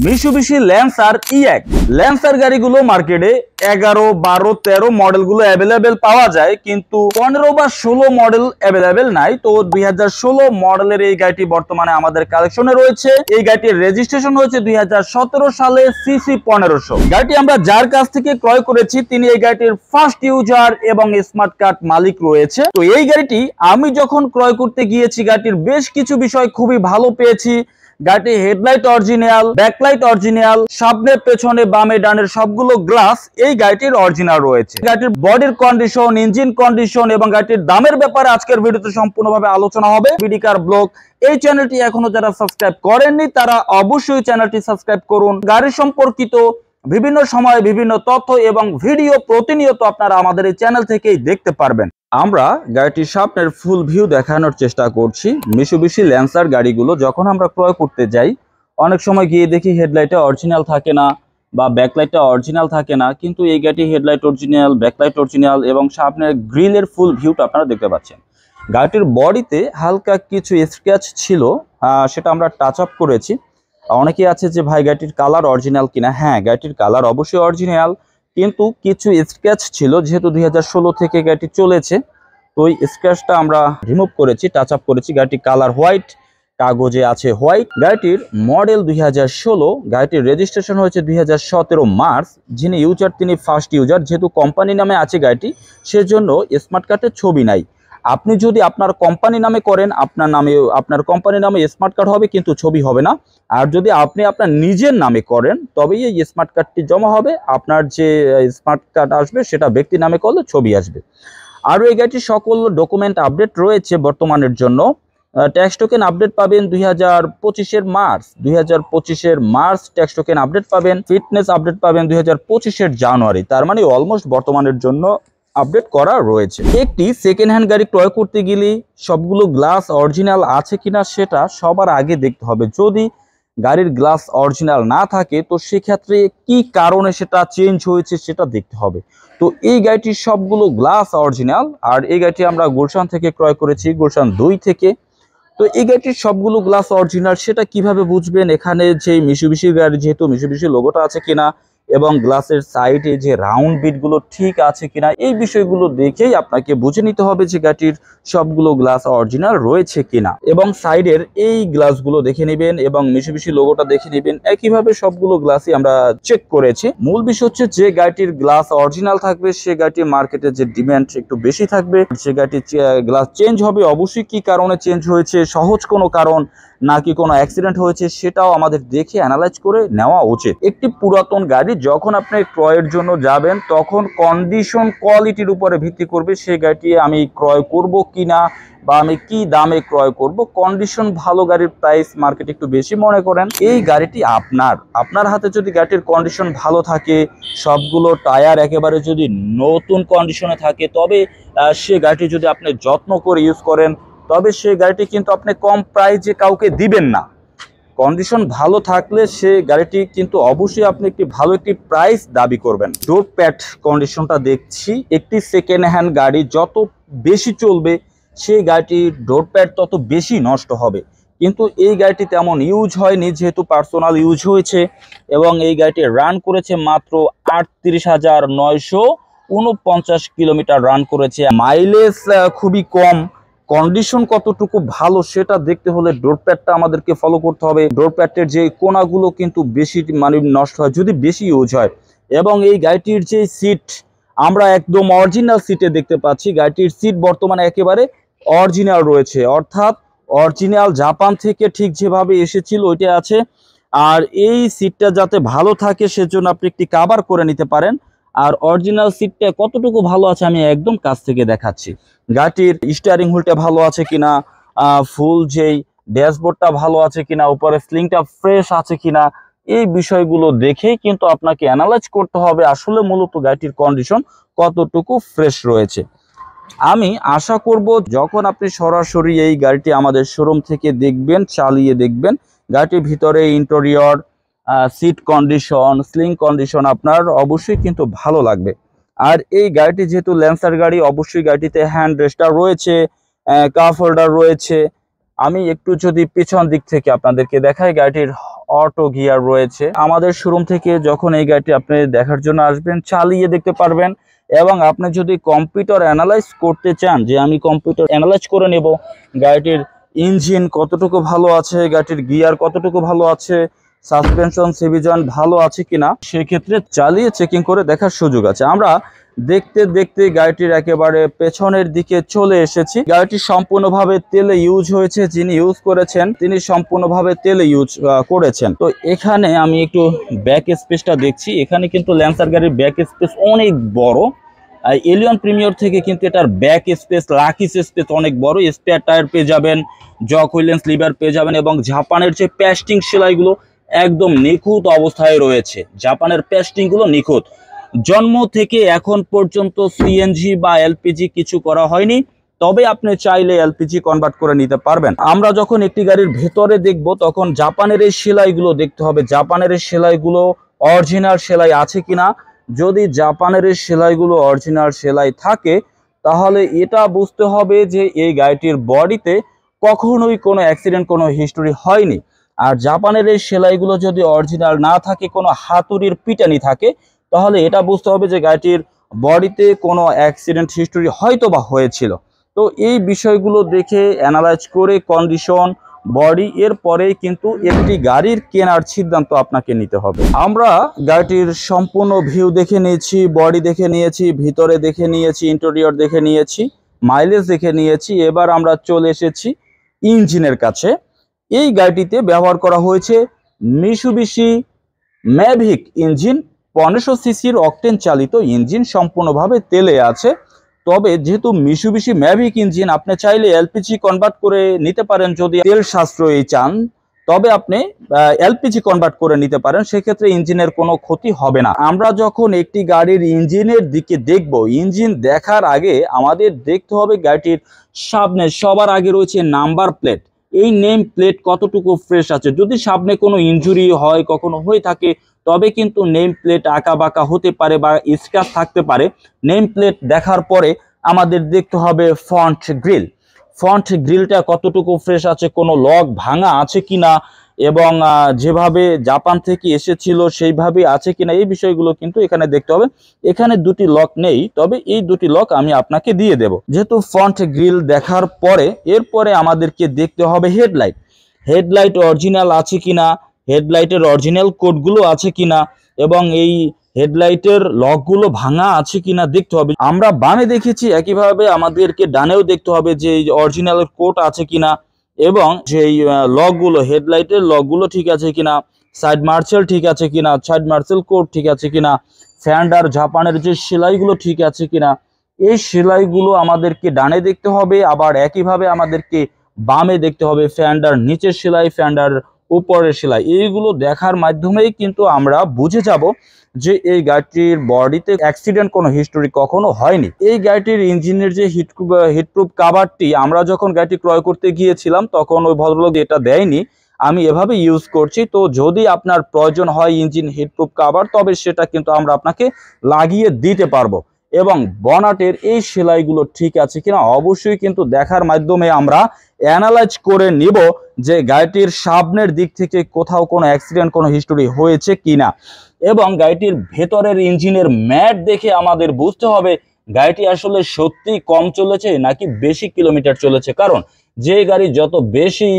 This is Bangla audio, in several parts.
মিশুবিশি ল্যান্সার ল্যান্সার গাড়িগুলো মার্কেটে 11, 12, 13 মডেলগুলো অ্যাভেলেবেল পাওয়া যায়, কিন্তু 15 বা 16 মডেল অ্যাভেলেবেল নাই। তো 2016 মডেলের এই গাড়িটি বর্তমানে আমাদের কালেকশনে রয়েছে। এই গাড়িটির রেজিস্ট্রেশন হয়েছে 2017 সালে সিসি 1500। গাড়িটি আমরা যার কাছ থেকে ক্রয় করেছি তিনি এই গাড়িটির ফার্স্ট ইউজার এবং স্মার্ট কার্ড মালিক রয়েছে। তো এই গাড়িটি আমি যখন ক্রয় করতে গিয়েছি গাড়িটির বেশ কিছু বিষয় খুবই ভালো পেয়েছি। গাড়িটির হেডলাইট অরিজিনাল, ব্যাকলাইট অরিজিনাল, সামনে পেছনে বামে ডানের সবগুলো গ্লাস এই গাড়িটির অরিজিনাল রয়েছে। গাড়িটির বডির কন্ডিশন, ইঞ্জিন কন্ডিশন এবং গাড়িটির দামের ব্যাপারে আজকের ভিডিওতে সম্পূর্ণভাবে আলোচনা হবে। বিডি কার ব্লগ এই চ্যানেলটি এখনো যারা সাবস্ক্রাইব করেননি তারা অবশ্যই চ্যানেলটি সাবস্ক্রাইব করুন। গাড়ি সম্পর্কিত বিভিন্ন সময়ে বিভিন্ন তথ্য এবং ভিডিও প্রতিনিয়ত আপনারা আমাদের এই চ্যানেল থেকেই দেখতে পারবেন। আমরা গাড়িটির সামনের ফুল ভিউ দেখানোর চেষ্টা করছি। মিশুবিশি ল্যান্সার গাড়িগুলো যখন আমরা ক্রয় করতে যাই অনেক সময় গিয়ে দেখি হেডলাইটটা অরিজিনাল থাকে না বা ব্যাকলাইটটা অরিজিনাল থাকে না, কিন্তু এই গাড়িটি হেডলাইট অরিজিনাল, ব্যাকলাইট অরিজিনাল এবং সামনের গ্রিলের ফুল ভিউটা আপনারা দেখতে পাচ্ছেন। গাড়িটির বডিতে হালকা কিছু স্ক্র্যাচ ছিল, সেটা আমরা টাচ আপ করেছি। অনেকেই আছে যে ভাই গাড়িটির কালার অরিজিনাল কিনা। হ্যাঁ, গাড়িটির কালার অবশ্যই অরিজিনাল, কিন্তু কিছু স্ক্র্যাচ ছিল। যেহেতু 2016 থেকে গাড়িটি চলেছে, তো ওই স্ক্র্যাচটা আমরা রিমুভ করেছি, টাচ আপ করেছি। গাড়িটির কালার হোয়াইট, কাগজে আছে হোয়াইট। গাড়িটির মডেল 2016, গাড়িটির রেজিস্ট্রেশন হয়েছে 2017 মার্চ। যিনি ইউজার তিনি ফার্স্ট ইউজার। যেহেতু কোম্পানি নামে আছে গাড়িটি, সেজন্য স্মার্ট কার্ডের ছবি নাই। আপনি যদি আপনার কোম্পানি নামে করেন, আপনার কোম্পানি নামে স্মার্ট কার্ড হবে, কিন্তু ছবি হবে না। আর যদি আপনি আপনার নিজের নামে করেন তবেই এই স্মার্ট কার্ডটি জমা হবে। আপনার যে স্মার্ট কার্ড আসবে সেটা ব্যক্তি নামে করলে ছবি আসবে। আর এই গাড়িটির সকল ডকুমেন্ট আপডেট রয়েছে বর্তমানের জন্য। ট্যাক্স টোকেন আপডেট পাবেন 2025-এর মার্চ, 2025-এর মার্চ ট্যাক্স টোকেন আপডেট পাবেন। ফিটনেস আপডেট পাবেন 2025-এর জানুয়ারি। তার মানে অলমোস্ট বর্তমানের জন্য আপডেট করা রয়েছে। একটি সেকেন্ড হ্যান্ড গাড়ি ক্রয় করতে গেলে সবগুলো গ্লাস অরিজিনাল আছে কিনা সেটা সবার আগে দেখতে হবে। যদি গাড়ির গ্লাস অরিজিনাল না থাকে তো সেক্ষেত্রে কি কারণে সেটা চেঞ্জ হয়েছে সেটা দেখতে হবে। তো এই গাড়িটির সবগুলো গ্লাস অরিজিনাল। আর এই গাড়িটি আমরা গুলশান থেকে ক্রয় করেছি, গুলশান 2 থেকে। তো এই গাড়িটির সবগুলো গ্লাস অরিজিনাল। সেটা কিভাবে বুঝবেন? এখানে যে মিশুবিশি গাড়ি, যেহেতু মিশুবিশি লোগোটা আছে কিনা এবং গ্লাসের সাইডে যে রাউন্ড বিটগুলো ঠিক আছে কিনা, এই বিষয়গুলো দেখেই আপনাকে বুঝে নিতে হবে যে গাড়িটির সবগুলো গ্লাস অরিজিনাল রয়েছে কিনা। এবং সাইডের এই গ্লাসগুলো দেখে নেবেন এবং মিশুবিশি লোগোটা দেখে নেবেন। একইভাবে সবগুলো গ্লাসই আমরা চেক করেছি। মূল বিষয় হচ্ছে যে গাড়িটির গ্লাস অরিজিনাল থাকবে সে গাড়িটির মার্কেটে যে ডিমান্ড একটু বেশি থাকবে। সে গাড়িটির গ্লাস চেঞ্জ হবে, অবশ্যই কি কারণে চেঞ্জ হয়েছে, সহজ কোনো কারণ নাকি কোনো অ্যাক্সিডেন্ট হয়েছে, সেটাও আমাদের দেখে অ্যানালাইজ করে নেওয়া উচিত। একটি পুরাতন গাড়ি যখন আপনি ক্রয়ের জন্য যাবেন তখন কন্ডিশন কোয়ালিটির উপরে ভিত্তি করবে সেই গাড়িটি আমি ক্রয় করব কিনা বা আমি কি দামে ক্রয় করব। কন্ডিশন ভালো গাড়ির প্রাইস মার্কেটে একটু বেশি মনে করেন। এই গাড়িটি আপনার হাতে যদি গাড়ির কন্ডিশন ভালো থাকে, সবগুলো টায়ার একেবারে যদি নতুন কন্ডিশনে থাকে, তবে সে গাড়িটি যদি আপনি যত্ন করে ইউজ করেন তবে সেই গাড়িটি কিন্তু আপনি কম প্রাইসে কাউকে দিবেন না। কন্ডিশন ভালো থাকলে সে গাড়িটি কিন্তু অবশ্যই আপনি ভালো একটি প্রাইস দাবি করবেন। ডোর প্যাড কন্ডিশনটা দেখছি। একটি সেকেন্ড হ্যান্ড গাড়ি যত বেশি চলবে সেই গাড়িটির ডোর প্যাড তত বেশি নষ্ট হবে, কিন্তু এই গাড়িটি তেমন ইউজ হয়নি যেহেতু পার্সোনাল ইউজ হয়েছে। এবং এই গাড়িটি রান করেছে মাত্র 38,949 কিলোমিটার রান করেছে। মাইলেজ খুবই কম। কন্ডিশন কতটুকু ভালো সেটা দেখতে হলে ডোর প্যাডটা আমাদেরকে ফলো করতে হবে। ডোর প্যাডের যে কোনাগুলো কিন্তু বেশি নষ্ট হয় যদি বেশি ইউজ হয়। এবং এই গাড়িটির যে সিট আমরা একদম অরিজিনাল সিটে দেখতে পাচ্ছি। গাড়িটির সিট বর্তমানে একেবারে অরিজিনাল রয়েছে, অর্থাৎ অরিজিনাল জাপান থেকে ঠিক যেভাবে এসেছিল ওইটা আছে। আর এই সিটটা যাতে ভালো থাকে সেজন্য আপনি একটি কভার করে নিতে পারেন। আর অরিজিনাল সিটটা কতটুকু ভালো আছে আমি একদম কাছ থেকে দেখাচ্ছি। গাড়িটির স্টিয়ারিং হুইলটা ভালো আছে কিনা, ফুল যেই ড্যাশবোর্ডটা ভালো আছে কিনা, উপরে স্লিংটা ফ্রেশ আছে কিনা, এই বিষয়গুলো দেখেই কিন্তু আপনাকে অ্যানালাইজ করতে হবে আসলে মূলত গাড়িটির কন্ডিশন কতটুকু ফ্রেশ রয়েছে। আমি আশা করব যখন আপনি সরাসরি এই গাড়িটি আমাদের শোরুম থেকে দেখবেন, চালিয়ে দেখবেন, গাড়িটির ভিতরে ইন্টেরিয়র, সিট কন্ডিশন, স্লিং কন্ডিশন আপনার অবশ্যই কিন্তু ভালো লাগবে। আর এই গাড়িটি যেহেতু ল্যান্সার গাড়ি, অবশ্যই গাড়িটিতে হ্যান্ড রেস্টার রয়েছে, কাপ হোল্ডার রয়েছে আমি একটু যদি পিছন দিক থেকে আপনাদেরকে দেখাই, গাড়িটির অটো গিয়ার রয়েছে। আমাদের শোরুম থেকে যখন এই গাড়িটি আপনি দেখার জন্য আসবেন, চালিয়ে দেখতে পারবেন। এবং আপনি যদি কম্পিউটার অ্যানালাইজ করতে চান, যে আমি কম্পিউটার অ্যানালাইজ করে নেব গাড়িটির ইঞ্জিন কতটুকু ভালো আছে, গাড়িটির গিয়ার কতটুকু ভালো আছে, সাসপেনশন সিভিজন ভালো আছে কিনা, সেক্ষেত্রে চালিয়ে চেকিং করে দেখার সুযোগ আছে। আমরা দেখতে দেখতে গাড়িটির একেবারে পেছনের দিকে চলে এসেছি। গাড়িটি সম্পূর্ণভাবে তেলে ইউজ হয়েছে, যিনি ইউজ করেছেন তিনি সম্পূর্ণভাবে তেলে ইউজ করেছেন। তো এখানে আমি একটু ব্যাক স্পেসটা দেখছি, এখানে কিন্তু ল্যান্সার গাড়ির ব্যাক স্পেস অনেক বড়। এলিয়ন প্রিমিয়ার থেকে কিন্তু এটার ব্যাক স্পেস, লাকি স্পেস অনেক বড়। স্পেয়ার টায়ার পেয়ে যাবেন, জক হুইলেন্স লিভার পেয়ে যাবেন, এবং জাপানের যে প্যাস্টিং সেলাইগুলো একদম নিখুঁত অবস্থায় রয়েছে। জাপানের প্যাস্টিং গুলো নিখুঁত। জন্ম থেকে এখন পর্যন্ত সিএনজি বা এলপিজি কিছু করা হয়নি, তবে আপনি চাইলে এলপিজি কনভার্ট করে নিতে পারবেন। আমরা যখন একটি গাড়ির ভেতরে দেখব, তখন জাপানের এই সেলাইগুলো দেখতে হবে, জাপানের এই সেলাইগুলো অরিজিনাল সেলাই আছে কিনা। যদি জাপানের এই সেলাইগুলো অরিজিনাল সেলাই থাকে, তাহলে এটা বুঝতে হবে যে এই গাড়িটির বডিতে কখনোই কোনো অ্যাক্সিডেন্ট, কোনো হিস্টোরি হয়নি। আর জাপানের এই সেলাইগুলো যদি অরিজিনাল না থাকে, কোনো হাতুড়ির পিটানি থাকে, তাহলে এটা বুঝতে হবে যে গাড়িটির বডিতে কোনো অ্যাক্সিডেন্ট হিস্টোরি হয়তো বা হয়েছিল। তো এই বিষয়গুলো দেখে অ্যানালাইজ করে কন্ডিশন, বডি, এরপরেই কিন্তু একটি গাড়ির কেনার সিদ্ধান্ত আপনাকে নিতে হবে। আমরা গাড়িটির সম্পূর্ণ ভিউ দেখে নিয়েছি, বডি দেখে নিয়েছি, ভিতরে দেখে নিয়েছি, ইন্টেরিয়র দেখে নিয়েছি, মাইলেজ দেখে নিয়েছি। এবার আমরা চলে এসেছি ইঞ্জিনের কাছে। এই গাড়িটিতে ব্যবহার করা হয়েছে মিৎসুবিশি ম্যাভিক ইঞ্জিন, 1500 সিসির অকটেন চালিত ইঞ্জিন, সম্পূর্ণভাবে তেলে আছে। তবে যেহেতু মিৎসুবিশি ম্যাভিক ইঞ্জিন, আপনি চাইলে এলপিজি কনভার্ট করে নিতে পারেন। যদি তেল সাশ্রয়ী চান, তবে আপনি এলপিজি কনভার্ট করে নিতে পারেন, সেক্ষেত্রে ইঞ্জিনের কোনো ক্ষতি হবে না। আমরা যখন একটি গাড়ির ইঞ্জিনের দিকে দেখব, ইঞ্জিন দেখার আগে আমাদের দেখতে হবে গাড়িটির সামনে সবার আগে রয়েছে নাম্বার প্লেট। এই নেম প্লেট কতটুকু ফ্রেশ আছে। যদি সামনে কোনো ইনজুরি হয়, কখনো হয়ে থাকে, তবে কিন্তু নেম প্লেট আঁকা বাঁকা হতে পারে বা স্ক্র্যাচ থাকতে পারে। নেম প্লেট দেখার পরে আমাদের দেখতে হবে ফ্রন্ট গ্রিল। ফ্রন্ট গ্রিলটা কতটুকু ফ্রেশ আছে, কোনো লক ভাঙা আছে কিনা, এবং যেভাবে জাপান থেকে এসেছিল সেইভাবে আছে কিনা, এই বিষয়গুলো কিন্তু এখানে দেখতে হবে। এখানে দুটি লক নেই, তবে এই দুটি লক আমি আপনাকে দিয়ে দেব। যেহেতু ফ্রন্ট গ্রিল দেখার পরে এরপরে আমাদেরকে দেখতে হবে হেডলাইট। হেডলাইট অরিজিনাল আছে কিনা, হেডলাইটের অরিজিনাল কোডগুলো আছে কিনা, এবং এই হেডলাইটের লকগুলো ভাঙা আছে কিনা দেখতে হবে। আমরা বামে দেখেছি, একইভাবে আমাদেরকে ডানেও দেখতে হবে যে অরিজিনাল কোড আছে কিনা, এবং যেই লকগুলো, হেডলাইটের লকগুলো ঠিক আছে কিনা, সাইড মার্সেল ঠিক আছে কিনা, সাইড মার্সেল কোড ঠিক আছে কিনা, ফ্যান্ডার জাপানের যে সেলাইগুলো ঠিক আছে কিনা। এই সেলাইগুলো আমাদেরকে ডানে দেখতে হবে, আবার একইভাবে আমাদেরকে বামে দেখতে হবে। ফ্যান্ডার নিচের সেলাই, ফ্যান্ডার উপরের সেলাই, এইগুলো দেখার মাধ্যমেই কিন্তু আমরা বুঝে যাব যে এই গাড়িটির বডিতে অ্যাক্সিডেন্ট কোনো হিস্টোরি কখনো হয়নি। এই গাড়িটির ইঞ্জিনের যে হিটপ্রুফ কাভারটি আমরা যখন গাড়িটি ক্রয় করতে গিয়েছিলাম, তখন ওই ভদ্রলোক এটা দেয়নি, আমি এভাবে ইউজ করছি। তো যদি আপনার প্রয়োজন হয় ইঞ্জিন হিটপ্রুফ কাভার, তবে সেটা কিন্তু আমরা আপনাকে লাগিয়ে দিতে পারবো। এবং বনাটের এই সেলাইগুলো ঠিক আছে কিনা অবশ্যই কিন্তু দেখার মাধ্যমে আমরা অ্যানালাইজ করে নিব যে গাড়িটির সামনের দিক থেকে কোথাও কোনো অ্যাক্সিডেন্ট, কোনো হিস্টোরি হয়েছে কিনা। এবং গাড়িটির ভেতরের ইঞ্জিনের ম্যাট দেখে আমাদের বুঝতে হবে গাড়িটি আসলে সত্যি কম চলেছে নাকি বেশি কিলোমিটার চলেছে। কারণ যে গাড়ি যত বেশি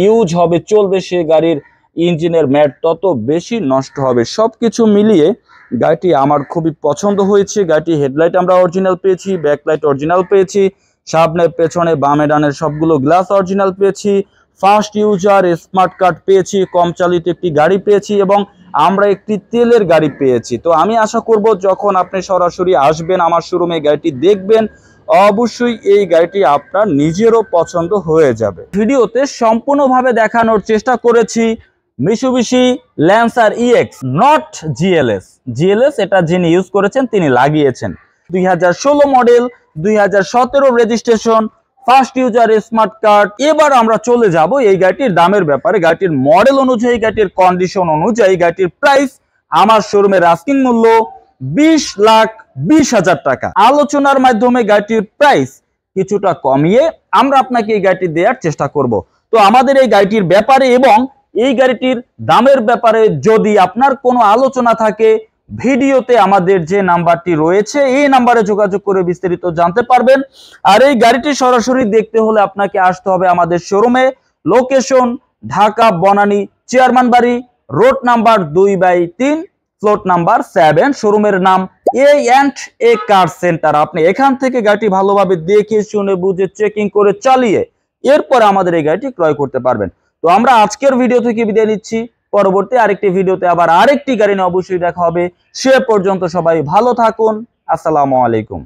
ইউজ হবে, চলবে, সে গাড়ির ইঞ্জিনের ম্যাট তত বেশি নষ্ট হবে। সবকিছু মিলিয়ে গাড়িটি আমার খুবই পছন্দ হয়েছে। গাড়িটি হেডলাইট আমরা অরিজিনাল পেয়েছি, ব্যাকলাইট অরিজিনাল পেয়েছি, সামনে পেছনে বামে ডানের সবগুলো গ্লাস অরিজিনাল পেয়েছি, ফাস্ট ইউজার স্মার্ট কার্ড পেয়েছি, কম চালিত একটি গাড়ি পেয়েছি, এবং আমরা একটি তেলের গাড়ি পেয়েছি। তো আমি আশা করব যখন আপনি সরাসরি আসবেন আমার শোরুমে, গাড়িটি দেখবেন, অবশ্যই এই গাড়িটি আপনার নিজেরও পছন্দ হয়ে যাবে। ভিডিওতে সম্পূর্ণভাবে দেখানোর চেষ্টা করেছি Mitsubishi Lancer EX, not GLS. GLS এটা যিনি ইউজ করেছেন তিনি লাগিয়েছেন। 2016 model, 2017 registration, first user smart card. এবার আমরা চলে যাব এই গাড়িটির দামের ব্যাপারে। গাড়িটির মডেল অনুযায়ী, গাড়িটির কন্ডিশন অনুযায়ী গাড়িটির প্রাইস আমার শোরুমের আস্কিং মূল্য 20,20,000 টাকা। আলোচনার মাধ্যমে গাড়িটির প্রাইস কিছুটা কমিয়ে আমরা আপনাকে এই গাড়িটি দেওয়ার চেষ্টা করব। তো আমাদের এই গাড়িটির ব্যাপারে এবং এই গাড়িটির দামের ব্যাপারে যদি আপনার কোনো আলোচনা থাকে, ভিডিওতে আমাদের যে নাম্বারটি রয়েছে এই নাম্বারে যোগাযোগ করে বিস্তারিত জানতে পারবেন। আর এই গাড়িটি সরাসরি দেখতে হলে আপনাকে আসতে হবে আমাদের শোরুমে। লোকেশন ঢাকা বনানী চেয়ারম্যান বাড়ি, রোড নাম্বার 2/3, ফ্লোট নাম্বার 7। শোরুমের নাম A&A কার সেন্টার। আপনি এখান থেকে গাড়িটি ভালোভাবে দেখে শুনে বুঝে চেকিং করে চালিয়ে এরপরে আমাদের এই গাড়িটি ক্রয় করতে পারবেন। তো আমরা আজকের ভিডিও থেকে বিদায় নিচ্ছি। পরবর্তী আরেকটি ভিডিওতে আবার আরেকটি গাড়ি নিয়ে অবশ্যই দেখা হবে। সে পর্যন্ত সবাই ভালো থাকুন। আসসালামু আলাইকুম।